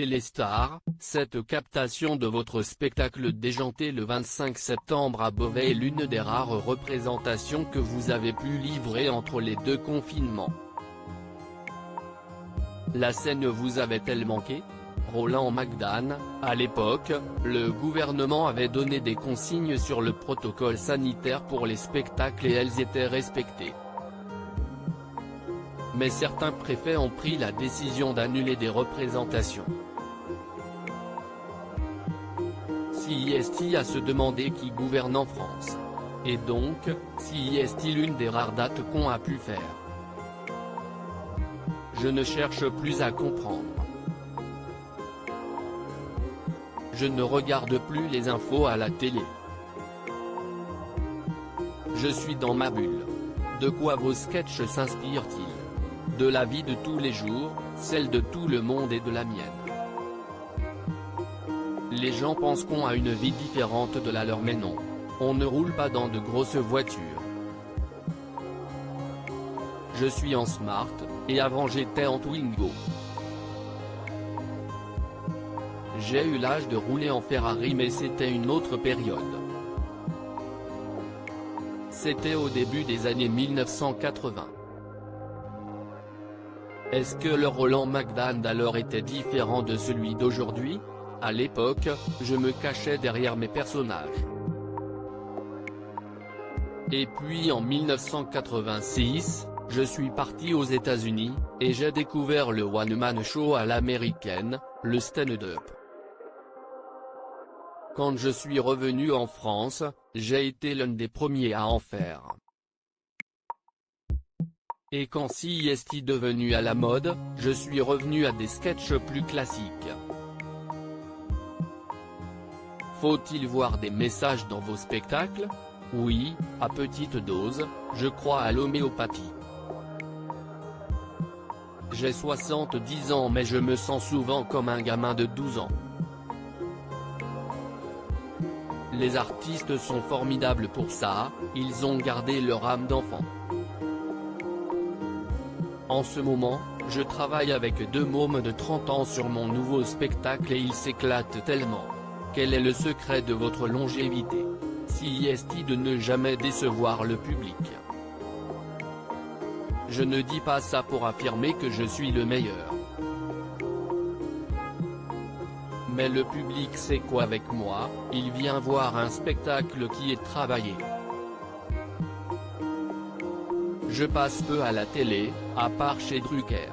Téléstar, cette captation de votre spectacle déjanté le 25 septembre à Beauvais est l'une des rares représentations que vous avez pu livrer entre les deux confinements. La scène vous avait-elle manqué ? Roland McDan, à l'époque, le gouvernement avait donné des consignes sur le protocole sanitaire pour les spectacles et elles étaient respectées. Mais certains préfets ont pris la décision d'annuler des représentations. Si est-il à se demander qui gouverne en France ? Et donc, si est-il l'une des rares dates qu'on a pu faire ? Je ne cherche plus à comprendre. Je ne regarde plus les infos à la télé. Je suis dans ma bulle. De quoi vos sketchs s'inspirent-ils ? De la vie de tous les jours, celle de tout le monde et de la mienne. Les gens pensent qu'on a une vie différente de la leur, mais non. On ne roule pas dans de grosses voitures. Je suis en Smart, et avant j'étais en Twingo. J'ai eu l'âge de rouler en Ferrari, mais c'était une autre période. C'était au début des années 1980. Est-ce que le Roland McDan d'alors était différent de celui d'aujourd'hui ? À l'époque, je me cachais derrière mes personnages. Et puis en 1986, je suis parti aux États-Unis, et j'ai découvert le one-man show à l'américaine, le stand-up. Quand je suis revenu en France, j'ai été l'un des premiers à en faire. Et quand Si est devenu à la mode, je suis revenu à des sketchs plus classiques. Faut-il voir des messages dans vos spectacles ? Oui, à petite dose, je crois à l'homéopathie. J'ai 70 ans mais je me sens souvent comme un gamin de 12 ans. Les artistes sont formidables pour ça, ils ont gardé leur âme d'enfant. En ce moment, je travaille avec deux mômes de 30 ans sur mon nouveau spectacle et ils s'éclatent tellement. Quel est le secret de votre longévité ? Si est de ne jamais décevoir le public. Je ne dis pas ça pour affirmer que je suis le meilleur. Mais le public sait quoi avec moi, il vient voir un spectacle qui est travaillé. Je passe peu à la télé, à part chez Drucker.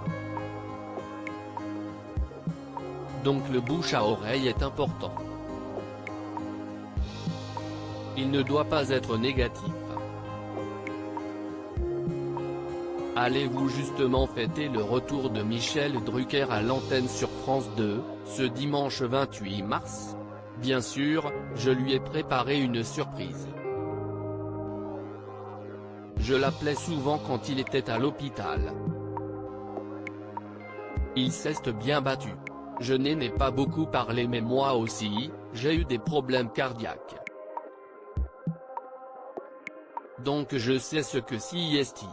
Donc le bouche à oreille est important. Il ne doit pas être négatif. Allez-vous justement fêter le retour de Michel Drucker à l'antenne sur France 2, ce dimanche 28 mars ? Bien sûr, je lui ai préparé une surprise. Je l'appelais souvent quand il était à l'hôpital. Il s'est bien battu. Je n'ai pas beaucoup parlé mais moi aussi, j'ai eu des problèmes cardiaques. Donc je sais ce que Si est.